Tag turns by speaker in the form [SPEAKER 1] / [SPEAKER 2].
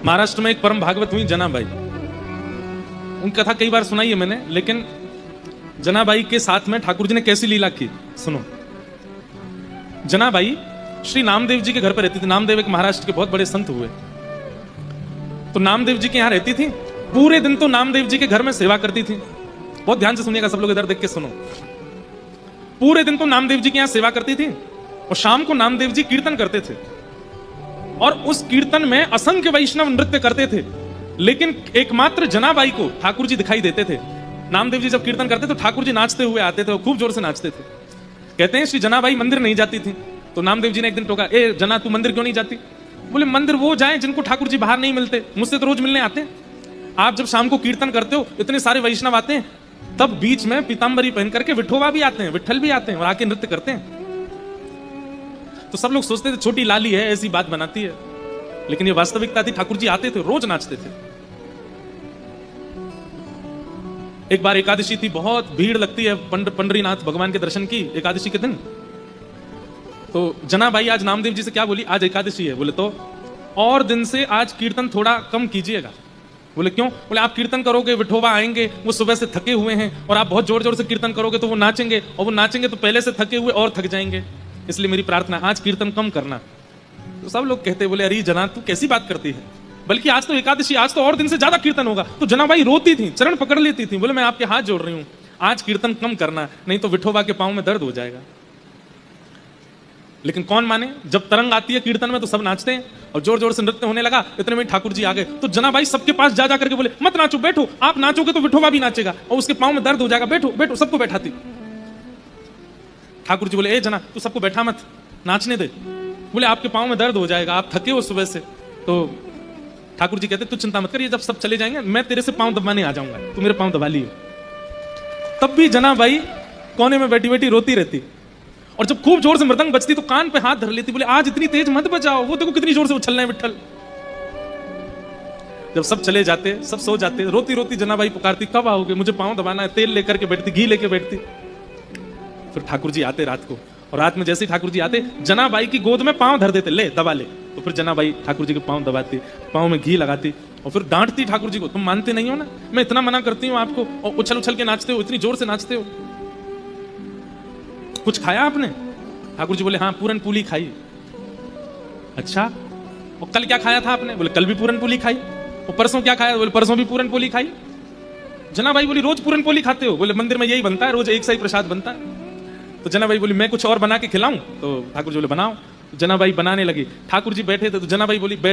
[SPEAKER 1] महाराष्ट्र में एक परम भागवत हुई जनाबाई। उनकी कथा कई बार सुनाई है मैंने, लेकिन जनाबाई के साथ में ठाकुर जी ने कैसी लीला की सुनो। जनाबाई श्री नामदेव जी के घर पर रहती थी। नामदेव एक महाराष्ट्र के बहुत बड़े संत हुए। तो नामदेव जी के यहां रहती थी। पूरे दिन तो नामदेव जी के घर में सेवा करती थी। बहुत ध्यान से सुनिएगा सब लोग, इधर देख के सुनो। पूरे दिन तो नामदेव जी के यहां सेवा करती थी और शाम को नामदेव जी कीर्तन करते थे और उस कीर्तन में असंख्य वैष्णव नृत्य करते थे। लेकिन एकमात्र जनाबाई को ठाकुर जी दिखाई देते थे। नामदेव जी जब कीर्तन करते तो ठाकुर जी नाचते हुए आते थे और खूब जोर से नाचते थे। कहते हैं श्री जनाबाई मंदिर नहीं जाती थी। तो नामदेव जी ने एक दिन टोका, ए जना तू मंदिर क्यों नहीं जाती? बोले मंदिर वो जाए जिनको ठाकुर जी बाहर नहीं मिलते, मुझसे तो रोज मिलने आते हैं। आप जब शाम को कीर्तन करते हो इतने सारे वैष्णव आते हैं, तब बीच में पीतांबरी पहन करके विठोबा भी आते हैं, विठल भी आते हैं और आके नृत्य करते हैं। तो सब लोग सोचते थे छोटी लाली है, ऐसी बात बनाती है, लेकिन ये वास्तविकता थी। ठाकुर जी आते थे, रोज नाचते थे। एक बार एकादशी थी, बहुत भीड़ लगती है पंडरीनाथ भगवान के दर्शन की एकादशी के दिन। तो जनाबाई आज नामदेव जी से क्या बोली, आज एकादशी है। बोले तो और दिन से आज कीर्तन थोड़ा कम कीजिएगा। बोले क्यों? बोले आप कीर्तन करोगे, विठोबा आएंगे, वो सुबह से थके हुए हैं, और आप बहुत जोर जोर से कीर्तन करोगे तो वो नाचेंगे, और वो नाचेंगे तो पहले से थके हुए और थक जाएंगे। इसलिए मेरी प्रार्थना आज कीर्तन कम करना। तो सब लोग कहते, बोले अरे जना तू कैसी बात करती है, बल्कि आज तो एकादशी, आज तो और दिन से ज्यादा कीर्तन होगा। तो जनाबाई रोती थी, चरण पकड़ लेती थी। बोले मैं आपके हाथ जोड़ रही हूं, आज कीर्तन कम करना, नहीं तो विठोबा के पांव में दर्द हो जाएगा। लेकिन कौन माने, जब तरंग आती है कीर्तन में तो सब नाचते हैं और जोर जोर से नृत्य होने लगा। इतने में ठाकुर जी आ गए। तो जनाबाई सबके पास जा करके बोले मत नाचो, बैठो, आप नाचोगे तो विठोबा भी नाचेगा और उसके पांव में दर्द हो जाएगा, बैठो बैठो। सबको बैठाती। ठाकुर जी बोले ए जना तू सबको बैठा मत, नाचने दे। बोले आपके पांव में दर्द हो जाएगा, आप थके हो सुबह से। तो ठाकुर जी कहते तू चिंता मत कर, ये जब सब चले जाएंगे मैं तेरे से पांव दबाने आ जाऊंगा, तू मेरे पांव दबा लियो। तब भी जनाबाई कोने में बैठी बैठी रोती रहती। और जब खूब जोर से मृदंग बजती तो कान पे हाथ धर लेती। बोले आज इतनी तेज मत बजाओ, वो देखो कितनी जोर से उछल रहे हैं विठल। जब सब चले जाते, सब सो जाते, रोती रोती जनाबाई पुकारती कब आओगे, मुझे पांव दबाना है। तेल लेकर के बैठती, घी लेके बैठती। फिर ठाकुर जी आते रात को, और रात में जैसे ही ठाकुर जी आते जनाबाई की गोद में पांव धर देते, ले दबा ले। तो फिर जनाबाई ठाकुर जी के पांव दबाती, पांव में घी लगाती और फिर डांटती ठाकुर जी को, तुम मानते नहीं हो ना, मैं इतना मना करती हूँ आपको और उछल उछल के नाचते हो, इतनी जोर से नाचते हो। कुछ खाया आपने? ठाकुर जी बोले हाँ पूरन पूली खाई। अच्छा, और कल क्या खाया था आपने? बोले कल भी पूरन पूली खाई। और परसों क्या खाया? बोले परसों भी पूरन पूली खाई। जनाबाई बोली रोज पूरन पोली खाते हो? बोले मंदिर में यही बनता है, रोज एक सा ही प्रसाद बनता है। तो जनाबाई बोली मैं कुछ और बना के खिलाऊं? तो ठाकुर जी बोले बनाओ। जनाबाई बनाने लगी। ठाकुर जी बैठे थे तो जनाबाई बोली बैठ